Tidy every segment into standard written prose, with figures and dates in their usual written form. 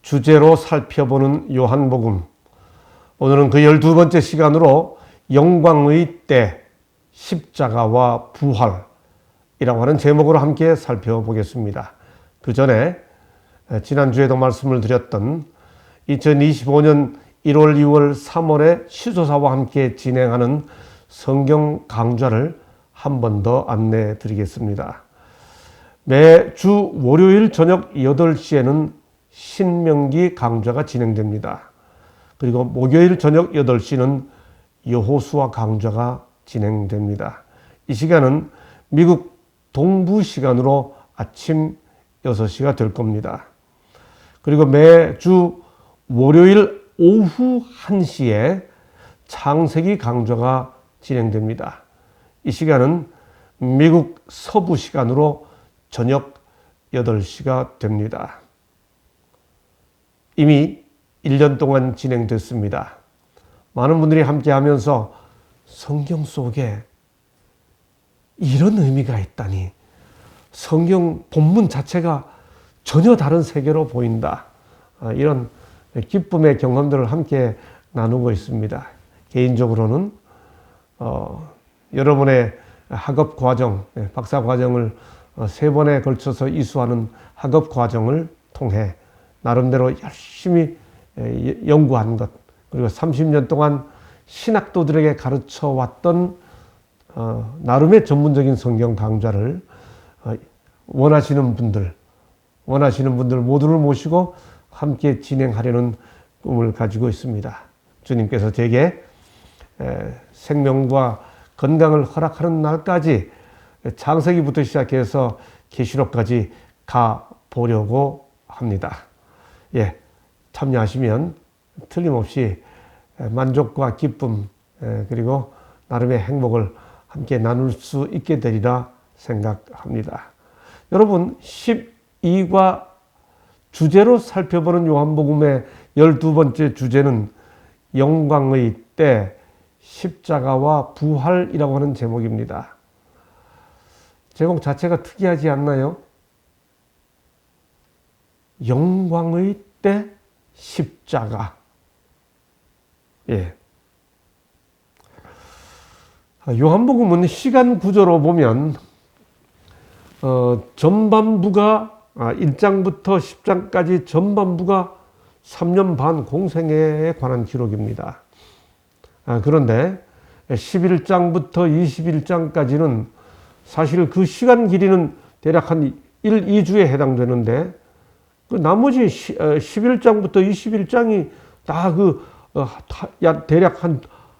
주제로 살펴보는 요한복음. 오늘은 그 12번째 시간으로 영광의 때, 십자가와 부활이라고 하는 제목으로 함께 살펴보겠습니다. 그 전에 지난주에도 말씀을 드렸던 2025년 1월, 2월, 3월에 시소사와 함께 진행하는 성경 강좌를 한 번 더 안내해 드리겠습니다. 매주 월요일 저녁 8시에는 신명기 강좌가 진행됩니다. 그리고 목요일 저녁 8시는 여호수아 강좌가 진행됩니다. 이 시간은 미국 동부 시간으로 아침 6시가 될 겁니다. 그리고 매주 월요일 오후 1시에 창세기 강좌가 진행됩니다. 이 시간은 미국 서부 시간으로 저녁 8시가 됩니다. 이미 1년 동안 진행됐습니다. 많은 분들이 함께 하면서 성경 속에 이런 의미가 있다니, 성경 본문 자체가 전혀 다른 세계로 보인다, 이런 기쁨의 경험들을 함께 나누고 있습니다. 개인적으로는 여러분의 학업 과정, 박사 과정을 3번에 걸쳐서 이수하는 학업 과정을 통해 나름대로 열심히 연구한 것, 그리고 30년 동안 신학도들에게 가르쳐 왔던 나름의 전문적인 성경 강좌를 원하시는 분들 모두를 모시고 함께 진행하려는 꿈을 가지고 있습니다. 주님께서 제게 생명과 건강을 허락하는 날까지 창세기부터 시작해서 계시록까지 가보려고 합니다. 참여하시면 틀림없이 만족과 기쁨, 그리고 나름의 행복을 함께 나눌 수 있게 되리라 생각합니다. 여러분, 12과 주제로 살펴보는 요한복음의 12번째 주제는 영광의 때, 십자가와 부활이라고 하는 제목입니다. 제목 자체가 특이하지 않나요? 영광의 때, 십자가. 요한복음은 시간 구조로 보면 전반부가 1장부터 10장까지 전반부가 3년 반 공생애에 관한 기록입니다. 그런데 11장부터 21장까지는 사실 그 시간 길이는 대략 한 1, 2주에 해당되는데, 그 나머지 11장부터 21장이 다 대략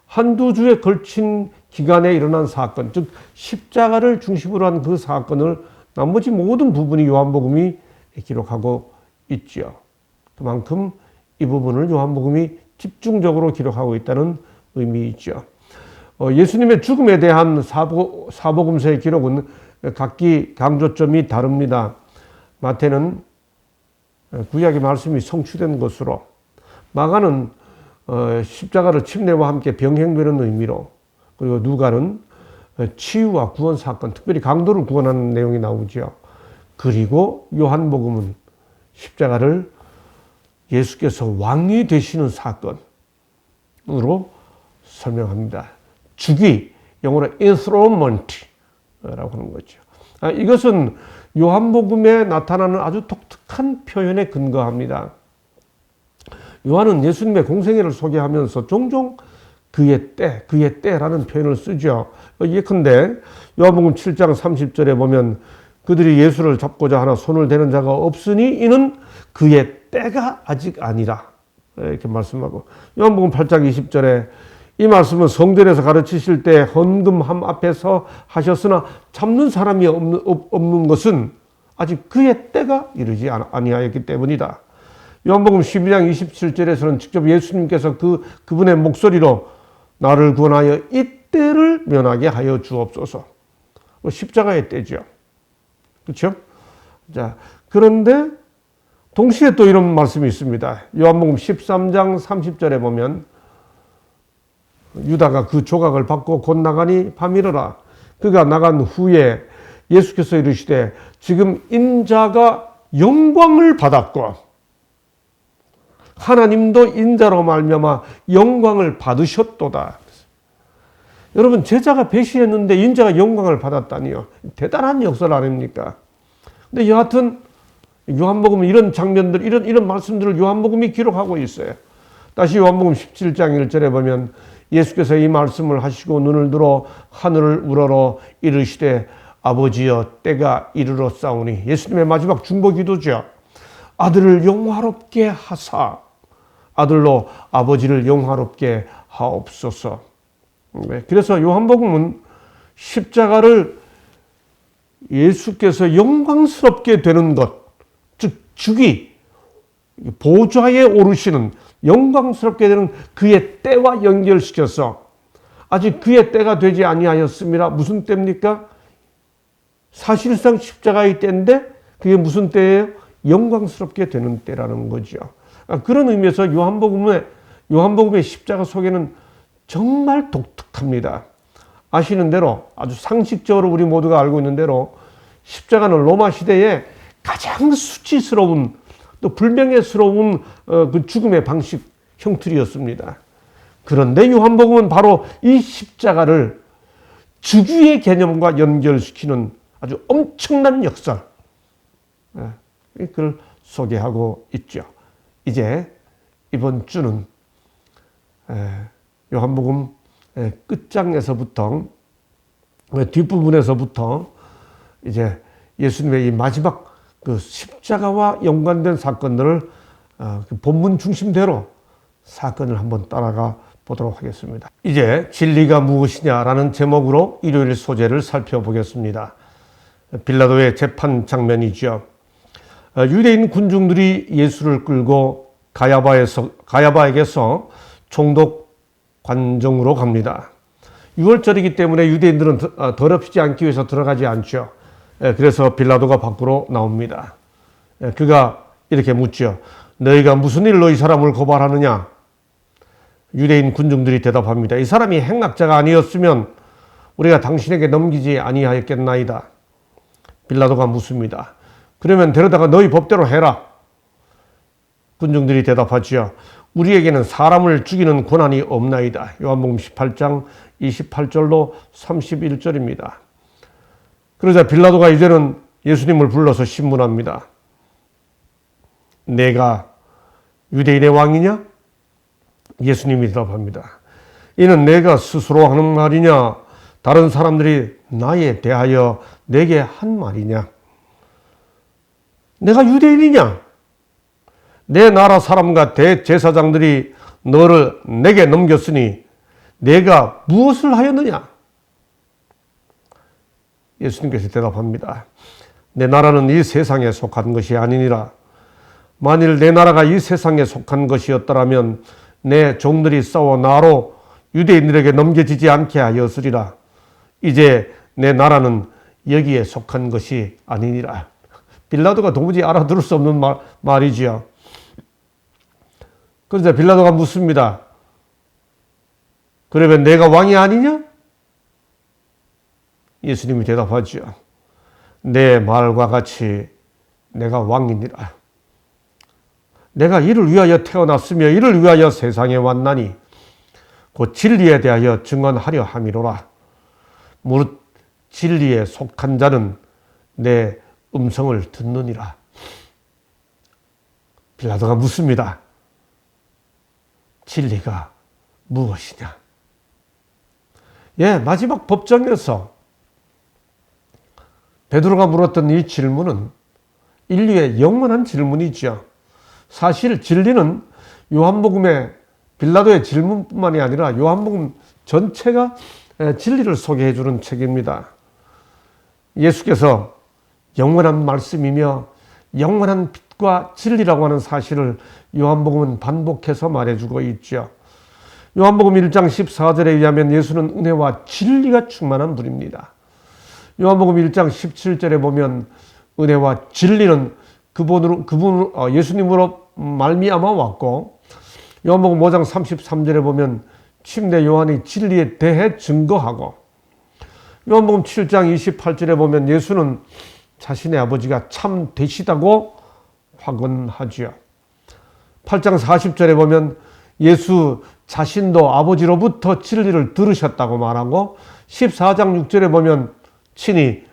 한두 주에 걸친 기간에 일어난 사건, 즉 십자가를 중심으로 한 그 사건을 나머지 모든 부분이 요한복음이 기록하고 있죠. 그만큼 이 부분을 요한복음이 집중적으로 기록하고 있다는 의미이죠. 예수님의 죽음에 대한 사복음서의 기록은 각기 강조점이 다릅니다. 마태는 구약의 말씀이 성취된 것으로, 마가는 십자가를 침례와 함께 병행되는 의미로, 그리고 누가는 치유와 구원 사건, 특별히 강도를 구원하는 내용이 나오죠. 그리고 요한복음은 십자가를 예수께서 왕이 되시는 사건으로 설명합니다. 즉위, 영어로 enthronement라고 하는 거죠. 이것은 요한복음에 나타나는 아주 독특한 표현에 근거합니다. 요한은 예수님의 공생애를 소개하면서 종종 그의 때라는 표현을 쓰죠. 예컨대 요한복음 7장 30절에 보면 그들이 예수를 잡고자 하나 손을 대는 자가 없으니 이는 그의 때가 아직 아니라, 이렇게 말씀하고, 요한복음 8장 20절에 이 말씀은 성전에서 가르치실 때 헌금함 앞에서 하셨으나 참는 사람이 없는 것은 아직 그의 때가 이르지 아니하였기 때문이다. 요한복음 12장 27절에서는 직접 예수님께서 그분의 목소리로 나를 구원하여 이 때를 면하게 하여 주옵소서. 십자가의 때죠. 그렇죠? 자, 그런데 동시에 또 이런 말씀이 있습니다. 요한복음 13장 30절에 보면 유다가 그 조각을 받고 곧 나가니 밤이러라. 그가 나간 후에 예수께서 이르시되 지금 인자가 영광을 받았고 하나님도 인자로 말미암아 영광을 받으셨도다. 여러분, 제자가 배신했는데 인자가 영광을 받았다니요. 대단한 역사 아닙니까? 근데 여하튼 요한복음은 이런 장면들, 이런 말씀들을 요한복음이 기록하고 있어요. 다시 요한복음 17장 1절에 보면 예수께서 이 말씀을 하시고 눈을 들어 하늘을 우러러 이르시되 아버지여 때가 이르렀사오니, 예수님의 마지막 중보 기도죠. 아들을 영화롭게 하사, 아들로 아버지를 영화롭게 하옵소서. 그래서 요한복음은 십자가를 예수께서 영광스럽게 되는 것, 즉 주기, 보좌에 오르시는 영광스럽게 되는 그의 때와 연결시켜서, 아직 그의 때가 되지 아니하였습니다. 무슨 때입니까? 사실상 십자가의 때인데 그게 무슨 때예요? 영광스럽게 되는 때라는 거죠. 그런 의미에서 요한복음의 십자가 소개는 정말 독특합니다. 아시는 대로, 아주 상식적으로 우리 모두가 알고 있는 대로 십자가는 로마 시대에 가장 수치스러운, 또 불명예스러운 그 죽음의 방식, 형틀이었습니다. 그런데 요한복음은 바로 이 십자가를 주기의 개념과 연결시키는 아주 엄청난 역사, 그걸 소개하고 있죠. 이제 이번 주는 요한복음 끝장에서부터, 뒷부분에서부터 이제 예수님의 이 마지막 그 십자가와 연관된 사건들을 본문 중심대로 사건을 한번 따라가 보도록 하겠습니다. 이제 진리가 무엇이냐라는 제목으로 일요일 소재를 살펴보겠습니다. 빌라도의 재판 장면이죠. 유대인 군중들이 예수를 끌고 가야바에게서 총독 관정으로 갑니다. 6월절이기 때문에 유대인들은 더럽히지 않기 위해서 들어가지 않죠. 그래서 빌라도가 밖으로 나옵니다. 그가 이렇게 묻죠. 너희가 무슨 일로 이 사람을 고발하느냐? 유대인 군중들이 대답합니다. 이 사람이 행악자가 아니었으면 우리가 당신에게 넘기지 아니하였겠나이다. 빌라도가 묻습니다. 그러면 데려다가 너희 법대로 해라. 군중들이 대답하지요. 우리에게는 사람을 죽이는 권한이 없나이다. 요한복음 18장 28절로 31절입니다. 그러자 빌라도가 이제는 예수님을 불러서 신문합니다. 내가 유대인의 왕이냐? 예수님이 대답합니다. 이는 내가 스스로 하는 말이냐? 다른 사람들이 나에 대하여 내게 한 말이냐? 내가 유대인이냐? 내 나라 사람과 대제사장들이 너를 내게 넘겼으니 내가 무엇을 하였느냐? 예수님께서 대답합니다. 내 나라는 이 세상에 속한 것이 아니니라. 만일 내 나라가 이 세상에 속한 것이었더라면 내 종들이 싸워 나로 유대인들에게 넘겨지지 않게 하였으리라. 이제 내 나라는 여기에 속한 것이 아니니라. 빌라도가 도무지 알아들을 수 없는 말이지요. 그러자 빌라도가 묻습니다. 그러면 내가 왕이 아니냐? 예수님이 대답하죠. 내 말과 같이 내가 왕이니라. 내가 이를 위하여 태어났으며 이를 위하여 세상에 왔나니 곧 진리에 대하여 증언하려 함이로라. 무릇 진리에 속한 자는 내 음성을 듣느니라. 빌라도가 묻습니다. 진리가 무엇이냐? 마지막 법정에서 베드로가 물었던 이 질문은 인류의 영원한 질문이죠. 사실 진리는 요한복음의 빌라도의 질문뿐만이 아니라 요한복음 전체가 진리를 소개해 주는 책입니다. 예수께서 영원한 말씀이며 영원한 빛과 진리라고 하는 사실을 요한복음은 반복해서 말해주고 있죠. 요한복음 1장 14절에 의하면 예수는 은혜와 진리가 충만한 분입니다. 요한복음 1장 17절에 보면 은혜와 진리는 예수님으로 말미암아 왔고, 요한복음 5장 33절에 보면 침례 요한이 진리에 대해 증거하고, 요한복음 7장 28절에 보면 예수는 자신의 아버지가 참 되시다고 확언하지요. 8장 40절에 보면 예수 자신도 아버지로부터 진리를 들으셨다고 말하고 14장 6절에 보면 친히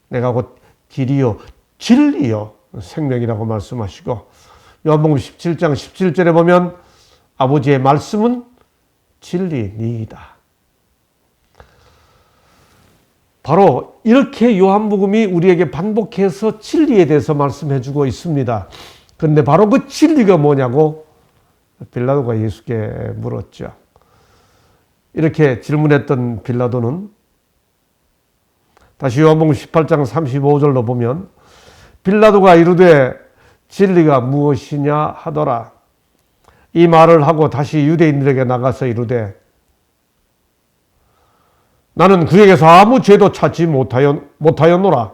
내가 곧 길이요 진리요 생명이라고 말씀하시고 요한복음 17장 17절에 보면 아버지의 말씀은 진리니이다. 바로 이렇게 요한복음이 우리에게 반복해서 진리에 대해서 말씀해주고 있습니다. 그런데 바로 그 진리가 뭐냐고 빌라도가 예수께 물었죠. 이렇게 질문했던 빌라도는 다시 요한복음 18장 35절로 보면 빌라도가 이르되 진리가 무엇이냐 하더라. 이 말을 하고 다시 유대인들에게 나가서 이르되 나는 그에게서 아무 죄도 찾지 못하였노라.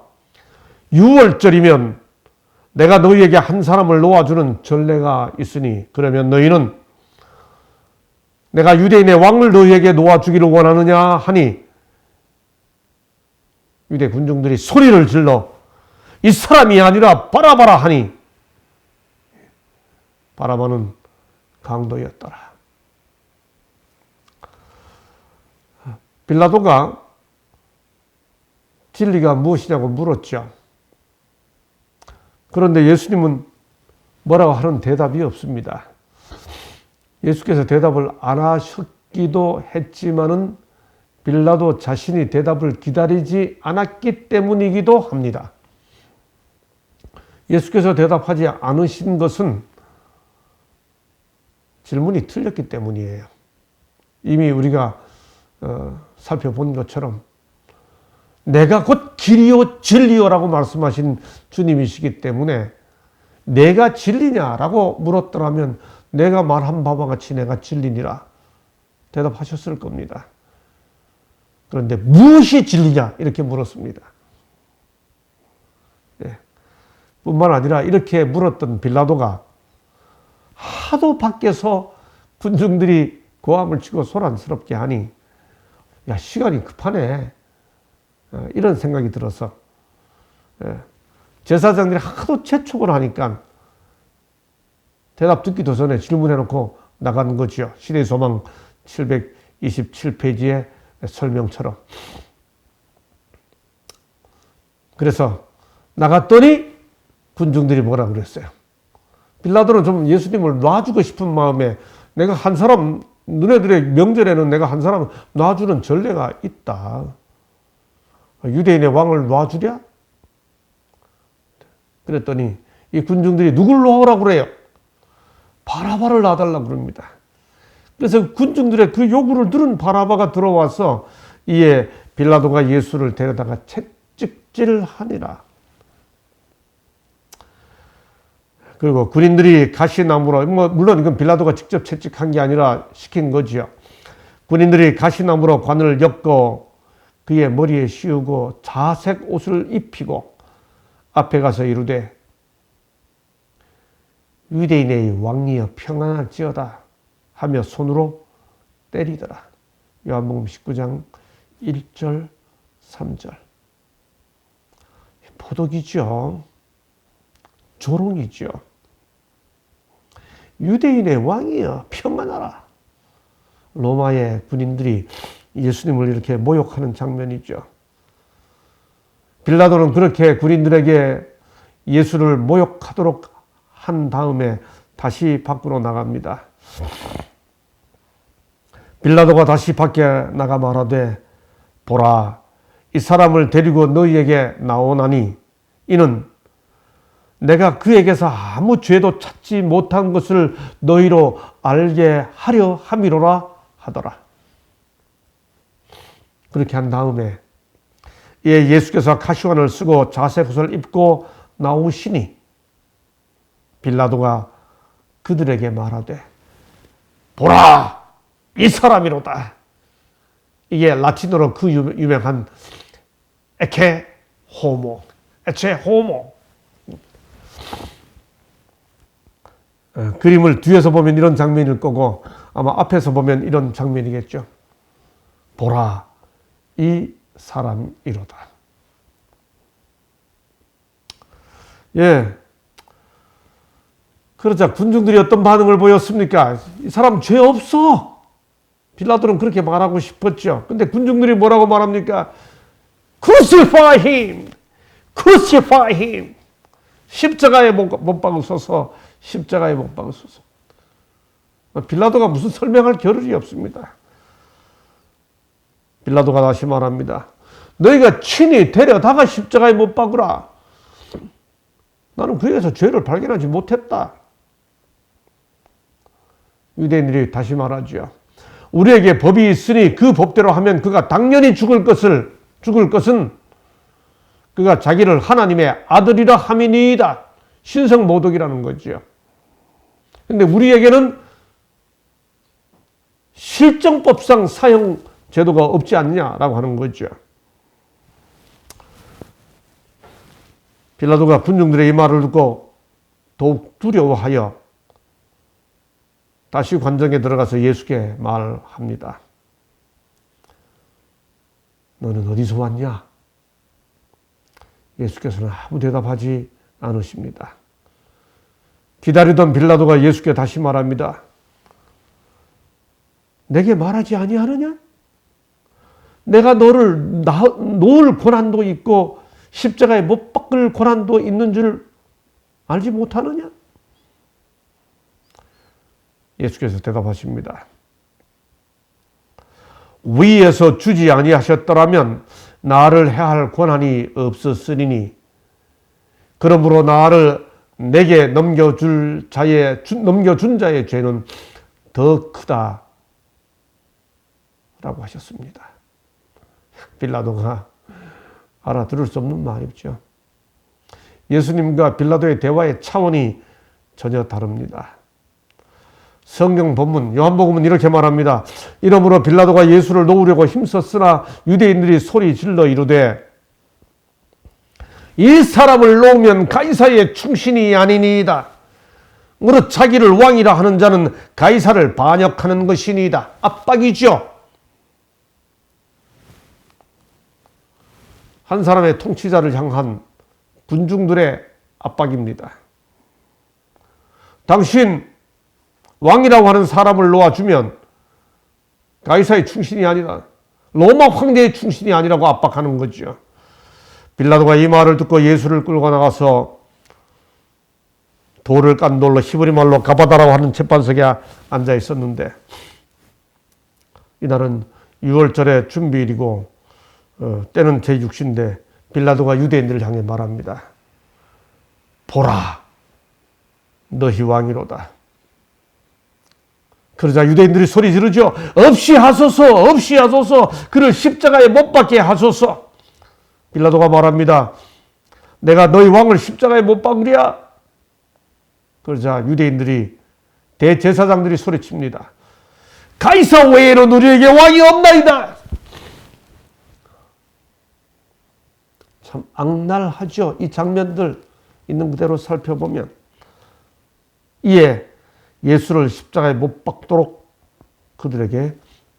유월절이면 내가 너희에게 한 사람을 놓아주는 전례가 있으니 그러면 너희는 내가 유대인의 왕을 너희에게 놓아주기를 원하느냐 하니 유대 군중들이 소리를 질러 이 사람이 아니라 바라바라 하니 바라바는 강도였더라. 빌라도가 진리가 무엇이냐고 물었죠. 그런데 예수님은 뭐라고 하는 대답이 없습니다. 예수께서 대답을 안 하셨기도 했지만은 빌라도 자신이 대답을 기다리지 않았기 때문이기도 합니다. 예수께서 대답하지 않으신 것은 질문이 틀렸기 때문이에요. 이미 우리가 살펴본 것처럼 내가 곧 길이요 진리요라고 말씀하신 주님이시기 때문에 내가 진리냐라고 물었더라면 내가 말한 바와 같이 내가 진리니라 대답하셨을 겁니다. 그런데 무엇이 진리냐 이렇게 물었습니다. 네. 뿐만 아니라 이렇게 물었던 빌라도가 하도 밖에서 군중들이 고함을 치고 소란스럽게 하니 야 시간이 급하네 이런 생각이 들어서 제사장들이 하도 재촉을 하니까 대답 듣기도 전에 질문해놓고 나가는 거죠. 시대의 소망 727페이지의 설명처럼. 그래서 나갔더니 군중들이 뭐라 그랬어요. 빌라도는 좀 예수님을 놔주고 싶은 마음에 내가 한 사람 너네들의 명절에는 내가 한 사람 놔주는 전례가 있다. 유대인의 왕을 놔주랴? 그랬더니 이 군중들이 누굴 놓으라고 그래요? 바라바를 놔달라고 그럽니다. 그래서 군중들의 그 요구를 들은 바라바가 들어와서 이에 빌라도가 예수를 데려다가 채찍질하니라. 그리고 군인들이 가시나무로, 물론 이건 빌라도가 직접 채찍한 게 아니라 시킨 거지요. 군인들이 가시나무로 관을 엮고 그의 머리에 씌우고 자색 옷을 입히고 앞에 가서 이르되 유대인의 왕이여 평안할지어다 하며 손으로 때리더라. 요한복음 19장 1절 3절. 포독이죠. 조롱이죠. 유대인의 왕이여 평안하라. 로마의 군인들이 예수님을 이렇게 모욕하는 장면이죠. 빌라도는 그렇게 군인들에게 예수를 모욕하도록 한 다음에 다시 밖으로 나갑니다. 빌라도가 다시 밖에 나가 말하되 보라 이 사람을 데리고 너희에게 나오나니 이는 내가 그에게서 아무 죄도 찾지 못한 것을 너희로 알게 하려 함이로라 하더라. 그렇게 한 다음에 예수께서 가시관을 쓰고 자색옷을 입고 나오시니 빌라도가 그들에게 말하되 보라 이 사람이로다. 이게 라틴어로 그 유명한 에체 호모. 그림을 뒤에서 보면 이런 장면일 거고 아마 앞에서 보면 이런 장면이겠죠. 보라 이 사람이로다. 예, 그러자 군중들이 어떤 반응을 보였습니까? 이 사람 죄 없어. 빌라도는 그렇게 말하고 싶었죠. 근데 군중들이 뭐라고 말합니까? Crucify him! Crucify him! 십자가에 못 박으소서. 십자가에 못 박으소서. 빌라도가 무슨 설명할 겨를이 없습니다. 빌라도가 다시 말합니다. 너희가 친히 데려다가 십자가에 못 박으라. 나는 그에서 죄를 발견하지 못했다. 유대인들이 다시 말하죠. 우리에게 법이 있으니 그 법대로 하면 그가 당연히 죽을 것은 그가 자기를 하나님의 아들이라 함이니이다. 신성모독이라는 거죠. 근데 우리에게는 실정법상 사형 제도가 없지 않냐라고 하는 거죠. 빌라도가 군중들의 이 말을 듣고 더욱 두려워하여 다시 관정에 들어가서 예수께 말합니다. 너는 어디서 왔냐? 예수께서는 아무 대답하지 않으십니다. 기다리던 빌라도가 예수께 다시 말합니다. 내게 말하지 아니하느냐? 내가 너를 놓을 고난도 있고 십자가에 못 박을 고난도 있는 줄 알지 못하느냐? 예수께서 대답하십니다. 위에서 주지 아니하셨더라면 나를 해할 권한이 없었으리니 그러므로 나를 내게 넘겨준 자의 죄는 더 크다 라고 하셨습니다. 빌라도가 알아들을 수 없는 말이죠. 예수님과 빌라도의 대화의 차원이 전혀 다릅니다. 성경 본문 요한복음은 이렇게 말합니다. 이러므로 빌라도가 예수를 놓으려고 힘썼으나 유대인들이 소리 질러 이르되 이 사람을 놓으면 가이사의 충신이 아니니이다. 무릇 자기를 왕이라 하는 자는 가이사를 반역하는 것이니이다. 압박이죠. 한 사람의 통치자를 향한 군중들의 압박입니다. 당신 왕이라고 하는 사람을 놓아주면 가이사의 충신이 아니라 로마 황제의 충신이 아니라고 압박하는 거죠. 빌라도가 이 말을 듣고 예수를 끌고 나가서 돌을 깐 돌로 히브리 말로 가바다라고 하는 재판석에 앉아 있었는데 이날은 6월절의 준비일이고 때는 제6시인데 빌라도가 유대인들을 향해 말합니다. 보라, 너희 왕이로다. 그러자 유대인들이 소리 지르죠. 없이 하소서, 없이 하소서, 그를 십자가에 못 박게 하소서. 빌라도가 말합니다. 내가 너희 왕을 십자가에 못 박으랴. 그러자 유대인들이 대제사장들이 소리칩니다. 가이사 외에는 우리에게 왕이 없나이다. 참 악랄하죠. 이 장면들 있는 그대로 살펴보면. 이에 예수를 십자가에 못 박도록 그들에게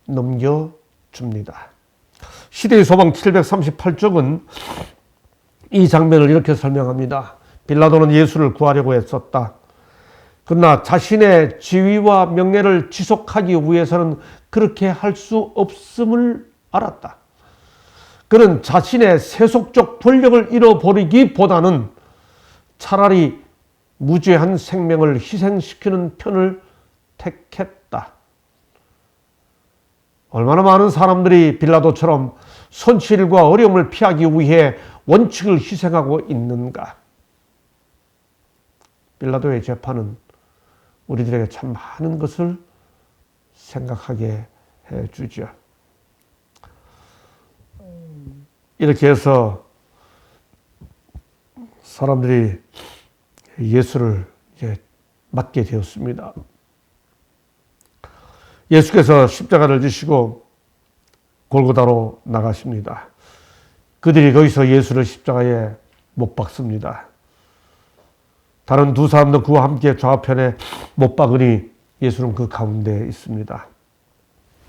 넘겨줍니다. 시대의 소망 738쪽은 이 장면을 이렇게 설명합니다. 빌라도는 예수를 구하려고 했었다. 그러나 자신의 지위와 명예를 지속하기 위해서는 그렇게 할 수 없음을 알았다. 그는 자신의 세속적 권력을 잃어버리기보다는 차라리 무죄한 생명을 희생시키는 편을 택했다. 얼마나 많은 사람들이 빌라도처럼 손실과 어려움을 피하기 위해 원칙을 희생하고 있는가. 빌라도의 재판은 우리들에게 참 많은 것을 생각하게 해주죠. 이렇게 해서 사람들이 예수를 이제 맞게 되었습니다. 예수께서 십자가를 지시고 골고다로 나가십니다. 그들이 거기서 예수를 십자가에 못 박습니다. 다른 두 사람도 그와 함께 좌편에 못 박으니 예수는 그 가운데 있습니다.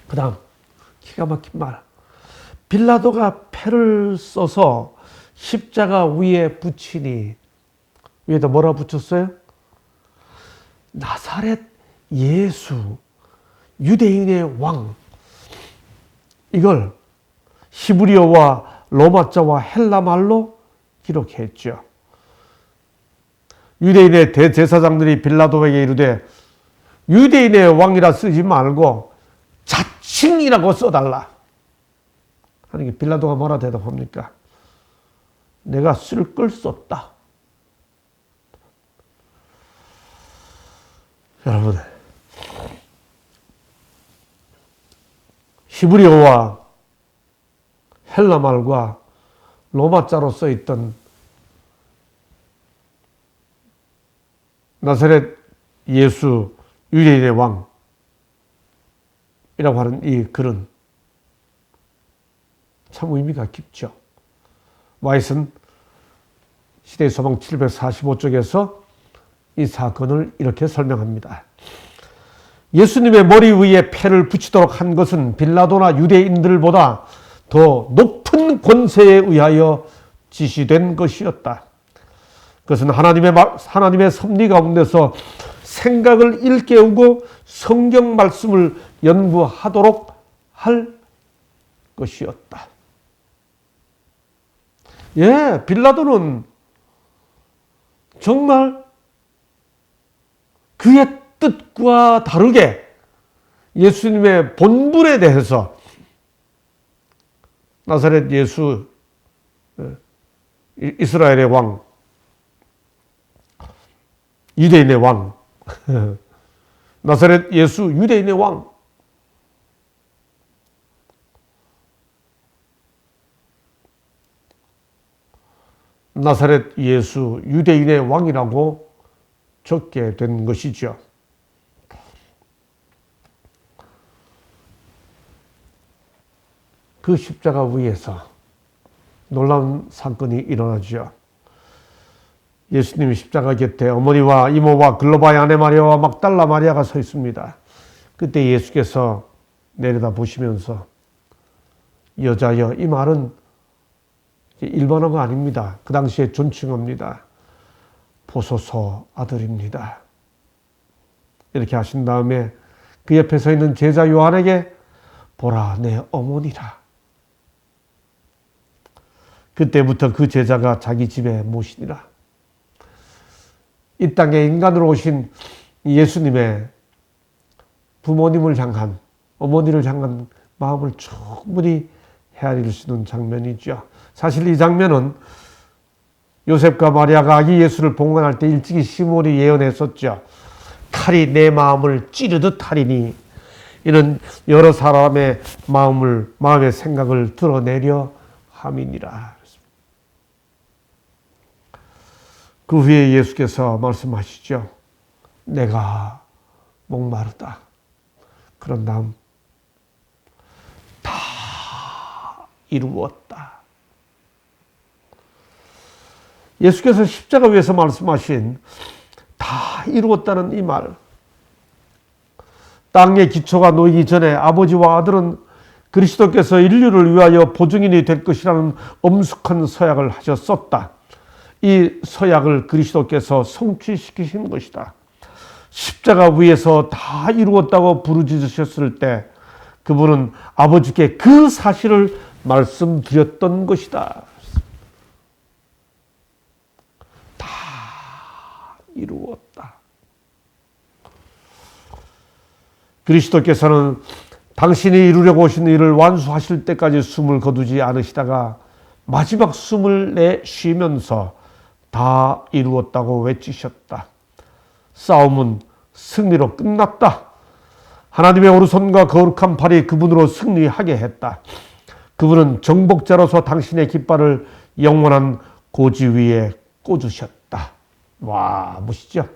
그 다음 기가 막힌 말. 빌라도가 패를 써서 십자가 위에 붙이니 위에다 뭐라 붙였어요? 나사렛 예수, 유대인의 왕, 이걸 히브리어와 로마자와 헬라말로 기록했죠. 유대인의 대제사장들이 빌라도에게 이르되 유대인의 왕이라 쓰지 말고 자칭이라고 써달라 하는 게 빌라도가 뭐라 대답합니까? 내가 쓸 걸 썼다. 여러분, 히브리어와 헬라말과 로마자로 써있던 나사렛 예수 유대인의 왕이라고 하는 이 글은 참 의미가 깊죠. 와이슨 시대의 소망 745쪽에서 이 사건을 이렇게 설명합니다. 예수님의 머리 위에 패를 붙이도록 한 것은 빌라도나 유대인들보다 더 높은 권세에 의하여 지시된 것이었다. 그것은 하나님의 섭리 가운데서 생각을 일깨우고 성경 말씀을 연구하도록 할 것이었다. 예, 빌라도는 정말 그의 뜻과 다르게 예수님의 본분에 대해서 나사렛 예수, 이스라엘의 왕, 유대인의 왕, 나사렛 예수 유대인의 왕, 나사렛 예수 유대인의 왕이라고 적게 된 것이죠. 그 십자가 위에서 놀라운 사건이 일어나죠. 예수님이 십자가 곁에 어머니와 이모와 글로바의 아내 마리아와 막달라 마리아가 서 있습니다. 그때 예수께서 내려다 보시면서 여자여, 이 말은 일반어가 아닙니다. 그 당시에 존칭어입니다. 보소서 아들입니다. 이렇게 하신 다음에 그 옆에 서 있는 제자 요한에게 보라 내 어머니라. 그때부터 그 제자가 자기 집에 모시니라. 이 땅에 인간으로 오신 예수님의 부모님을 향한, 어머니를 향한 마음을 충분히 헤아릴 수 있는 장면이죠. 사실 이 장면은 요셉과 마리아가 아기 예수를 봉헌할 때 일찍이 시몬이 예언했었죠. 칼이 내 마음을 찌르듯 하리니, 이는 여러 사람의 마음의 생각을 드러내려 함이니라. 그 후에 예수께서 말씀하시죠. 내가 목마르다. 그런 다음 다 이루었다. 예수께서 십자가 위에서 말씀하신 다 이루었다는 이 말, 땅의 기초가 놓이기 전에 아버지와 아들은 그리스도께서 인류를 위하여 보증인이 될 것이라는 엄숙한 서약을 하셨었다. 이 서약을 그리스도께서 성취시키신 것이다. 십자가 위에서 다 이루었다고 부르짖으셨을 때 그분은 아버지께 그 사실을 말씀드렸던 것이다. 다 이루었다. 그리스도께서는 당신이 이루려고 오신 일을 완수하실 때까지 숨을 거두지 않으시다가 마지막 숨을 내쉬면서 다 이루었다고 외치셨다. 싸움은 승리로 끝났다. 하나님의 오른손과 거룩한 팔이 그분으로 승리하게 했다. 그분은 정복자로서 당신의 깃발을 영원한 고지 위에 꽂으셨다. 와, 멋있죠?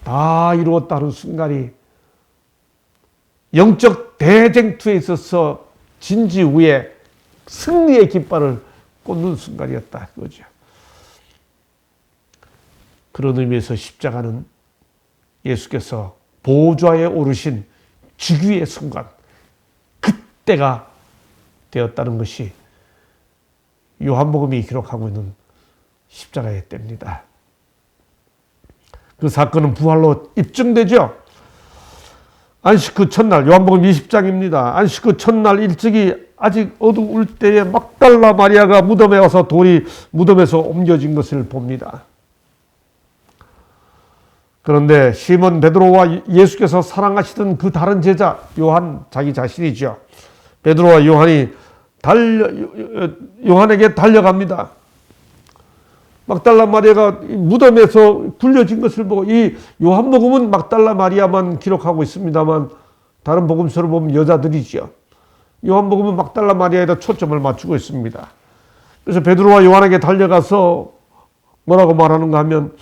다 이루었다는 순간이 영적 대쟁투에 있어서 진지 위에 승리의 깃발을 꽂는 순간이었다. 그거죠. 그런 의미에서 십자가는 예수께서 보좌에 오르신 즉위의 순간, 그때가 되었다는 것이 요한복음이 기록하고 있는 십자가의 때입니다. 그 사건은 부활로 입증되죠. 안식 후 첫날, 요한복음 20장입니다. 안식 후 첫날 일찍이 아직 어두울 때에 막달라 마리아가 무덤에 와서 돌이 무덤에서 옮겨진 것을 봅니다. 그런데 시몬 베드로와 예수께서 사랑하시던 그 다른 제자 요한, 자기 자신이죠. 베드로와 요한에게 달려갑니다. 막달라 마리아가 무덤에서 굴려진 것을 보고, 이 요한복음은 막달라 마리아만 기록하고 있습니다만 다른 복음서를 보면 여자들이죠. 요한복음은 막달라 마리아에다 초점을 맞추고 있습니다. 그래서 베드로와 요한에게 달려가서 뭐라고 말하는가 하면,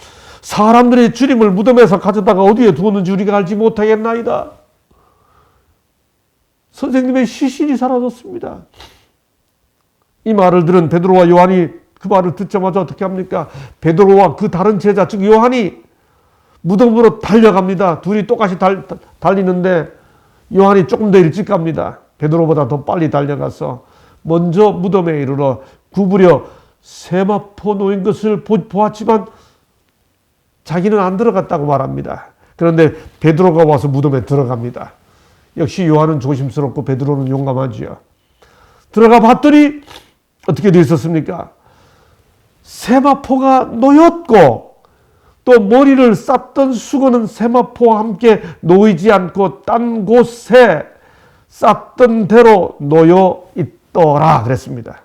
사람들이 주님을 무덤에서 가져다가 어디에 두었는지 우리가 알지 못하겠나이다. 선생님의 시신이 사라졌습니다. 이 말을 들은 베드로와 요한이 그 말을 듣자마자 어떻게 합니까? 베드로와 그 다른 제자, 즉 요한이 무덤으로 달려갑니다. 둘이 똑같이 달리는데 요한이 조금 더 일찍 갑니다. 베드로보다 더 빨리 달려가서 먼저 무덤에 이르러 구부려 세마포 놓인 것을 보았지만 자기는 안 들어갔다고 말합니다. 그런데 베드로가 와서 무덤에 들어갑니다. 역시 요한은 조심스럽고 베드로는 용감하지요. 들어가 봤더니 어떻게 되어 있었습니까? 세마포가 놓였고 또 머리를 쌌던 수건은 세마포와 함께 놓이지 않고 딴 곳에 쌌던 대로 놓여 있더라 그랬습니다.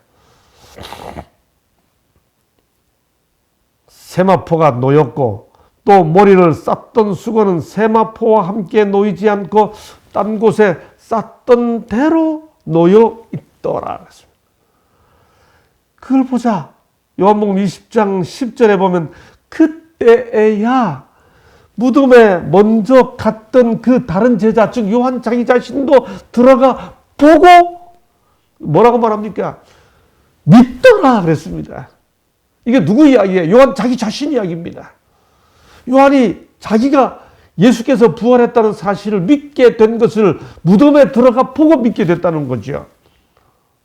세마포가 놓였고 또 머리를 쌌던 수건은 세마포와 함께 놓이지 않고 딴 곳에 쌌던 대로 놓여 있더라 그랬습니다. 그걸 보자. 요한복음 20장 10절에 보면 그때에야 무덤에 먼저 갔던 그 다른 제자, 즉 요한 자기 자신도 들어가 보고 뭐라고 말합니까? 믿더라 그랬습니다. 이게 누구 이야기예요? 요한 자기 자신 이야기입니다. 요한이 자기가 예수께서 부활했다는 사실을 믿게 된 것을 무덤에 들어가 보고 믿게 됐다는 거죠.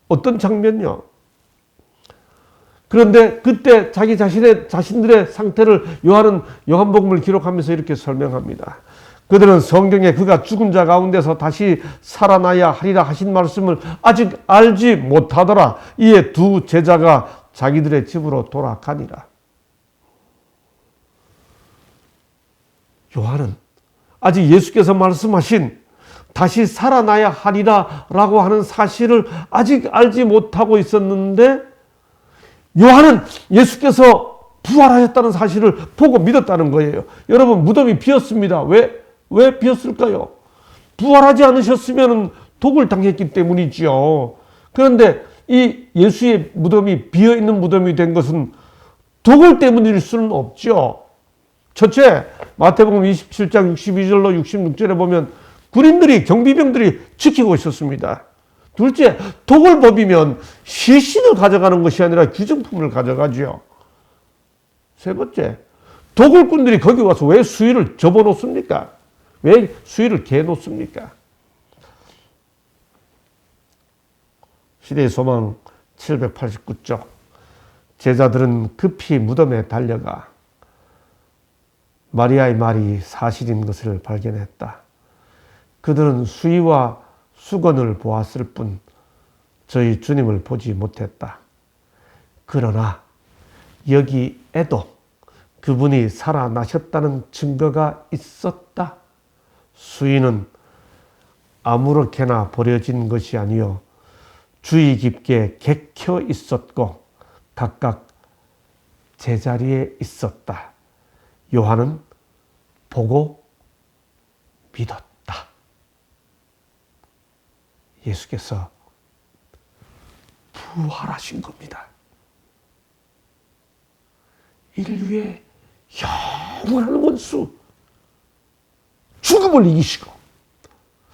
어떤 장면요? 그런데 그때 자기 자신들의 상태를 요한은 요한복음을 기록하면서 이렇게 설명합니다. 그들은 성경에 그가 죽은 자 가운데서 다시 살아나야 하리라 하신 말씀을 아직 알지 못하더라. 이에 두 제자가 자기들의 집으로 돌아가니라. 요한은 아직 예수께서 말씀하신 다시 살아나야 하리라 라고 하는 사실을 아직 알지 못하고 있었는데, 요한은 예수께서 부활하셨다는 사실을 보고 믿었다는 거예요. 여러분, 무덤이 비었습니다. 왜 비었을까요? 부활하지 않으셨으면 독을 당했기 때문이죠. 그런데 이 예수의 무덤이 비어있는 무덤이 된 것은 독을 때문일 수는 없죠. 첫째, 마태복음 27장 62절로 66절에 보면 군인들이, 경비병들이 지키고 있었습니다. 둘째, 독을 법이면 시신을 가져가는 것이 아니라 귀중품을 가져가죠. 세 번째, 도굴꾼들이 거기 와서 왜 수위를 접어놓습니까? 왜 수위를 개놓습니까? 시대의 소망 789쪽. 제자들은 급히 무덤에 달려가 마리아의 말이 사실인 것을 발견했다. 그들은 수위와 수건을 보았을 뿐 저희 주님을 보지 못했다. 그러나 여기에도 그분이 살아나셨다는 증거가 있었다. 수위는 아무렇게나 버려진 것이 아니요 주의 깊게 개켜 있었고 각각 제자리에 있었다. 요한은 보고 믿었다. 예수께서 부활하신 겁니다. 인류의 영원한 원수, 죽음을 이기시고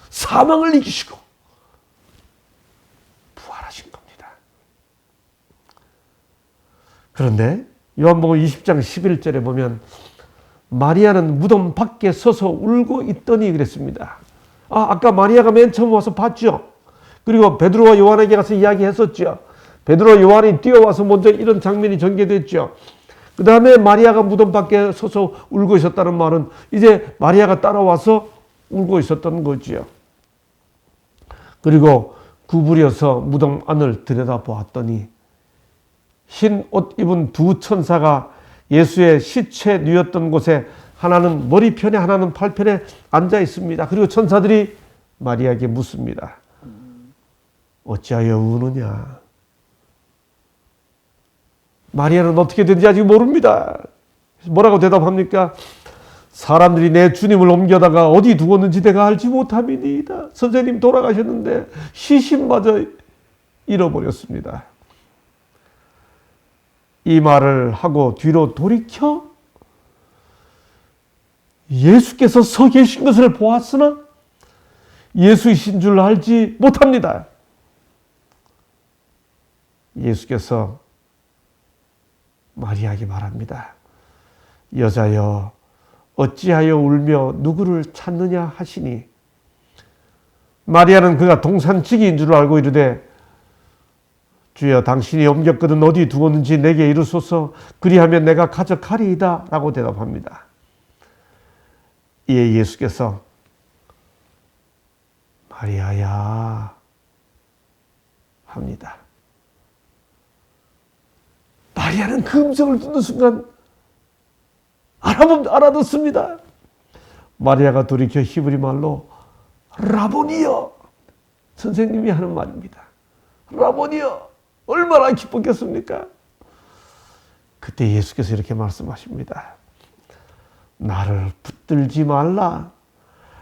사망을 이기시고 부활하신 겁니다. 그런데 요한복음 20장 11절에 보면 마리아는 무덤 밖에 서서 울고 있더니 그랬습니다. 아까 마리아가 맨 처음 와서 봤죠. 그리고 베드로와 요한에게 가서 이야기했었죠. 베드로와 요한이 뛰어와서 먼저 이런 장면이 전개됐죠. 그 다음에 마리아가 무덤 밖에 서서 울고 있었다는 말은 이제 마리아가 따라와서 울고 있었던 거지요. 그리고 구부려서 무덤 안을 들여다보았더니 흰 옷 입은 두 천사가 예수의 시체 누웠던 곳에 하나는 머리편에 하나는 팔편에 앉아 있습니다. 그리고 천사들이 마리아에게 묻습니다. 어찌하여 우느냐? 마리아는 어떻게 된지 아직 모릅니다. 뭐라고 대답합니까? 사람들이 내 주님을 옮겨다가 어디 두었는지 내가 알지 못함이니이다. 선생님 돌아가셨는데 시신마저 잃어버렸습니다. 이 말을 하고 뒤로 돌이켜 예수께서 서 계신 것을 보았으나 예수이신 줄 알지 못합니다. 예수께서 마리아에게 말합니다. 여자여 어찌하여 울며 누구를 찾느냐 하시니 마리아는 그가 동산지기인 줄 알고 이르되 주여 당신이 옮겼거든 어디 두었는지 내게 이르소서 그리하면 내가 가져가리이다 라고 대답합니다. 이에 예수께서 마리아야 합니다. 마리아는 그 음성을 듣는 순간 알아듣습니다. 마리아가 돌이켜 히브리 말로 라보니여, 선생님이 하는 말입니다. 라보니여, 얼마나 기뻤겠습니까? 그때 예수께서 이렇게 말씀하십니다. 나를 붙들지 말라.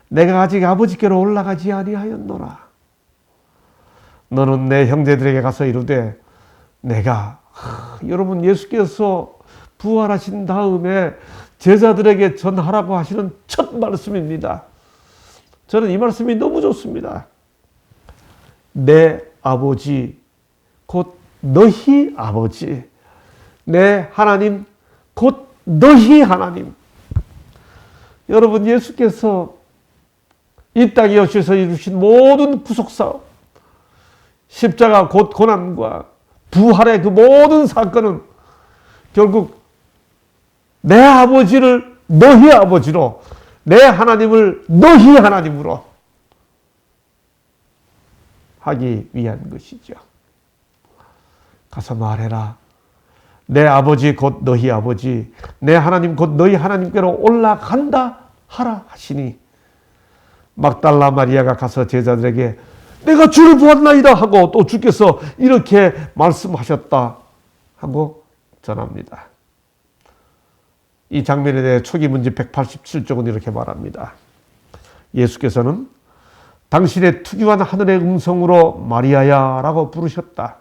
내가 아직 아버지께로 올라가지 아니하였노라. 너는 내 형제들에게 가서 이르되 내가 여러분 예수께서 부활하신 다음에 제자들에게 전하라고 하시는 첫 말씀입니다. 저는 이 말씀이 너무 좋습니다. 내 아버지 곧 너희 아버지, 내 하나님 곧 너희 하나님. 여러분 예수께서 이 땅에 오셔서 이루신 모든 구속사업, 십자가 곧 고난과 부활의 그 모든 사건은 결국 내 아버지를 너희 아버지로, 내 하나님을 너희 하나님으로 하기 위한 것이죠. 가서 말해라. 내 아버지 곧 너희 아버지, 내 하나님 곧 너희 하나님께로 올라간다 하라 하시니 막달라 마리아가 가서 제자들에게 내가 주를 보았나이다 하고 또 주께서 이렇게 말씀하셨다 하고 전합니다. 이 장면에 대해 초기 문제 187쪽은 이렇게 말합니다. 예수께서는 당신의 특유한 하늘의 음성으로 마리아야 라고 부르셨다.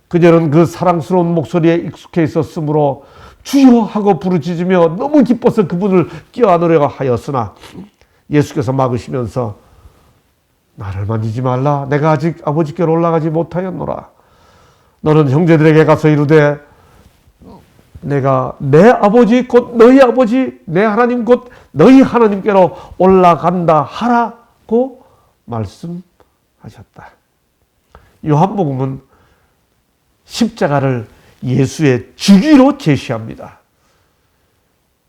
그녀는 그 사랑스러운 목소리에 익숙해 있었으므로 주여 하고 부르짖으며 너무 기뻐서 그분을 껴안으려고 하였으나 예수께서 막으시면서 나를 만지지 말라. 내가 아직 아버지께로 올라가지 못하였노라. 너는 형제들에게 가서 이르되 내가 내 아버지 곧 너희 아버지, 내 하나님 곧 너희 하나님께로 올라간다 하라고 말씀하셨다. 요한복음은 십자가를 예수의 주기로 제시합니다.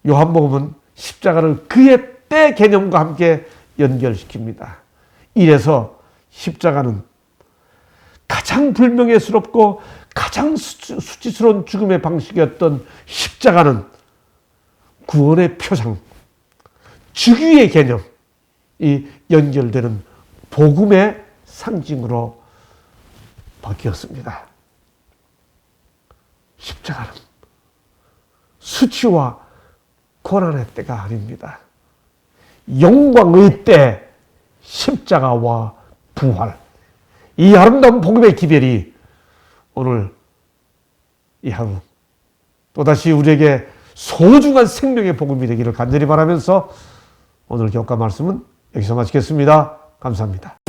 요한복음은 십자가를 그의 때 개념과 함께 연결시킵니다. 이래서 십자가는 가장 불명예스럽고 가장 수치스러운 죽음의 방식이었던 십자가는 구원의 표상, 즉위의 개념이 연결되는 복음의 상징으로 바뀌었습니다. 십자가는 수치와 고난의 때가 아닙니다. 영광의 때, 십자가와 부활. 이 아름다운 복음의 기별이 오늘 이 하루 또다시 우리에게 소중한 생명의 복음이 되기를 간절히 바라면서 오늘 교과 말씀은 여기서 마치겠습니다. 감사합니다.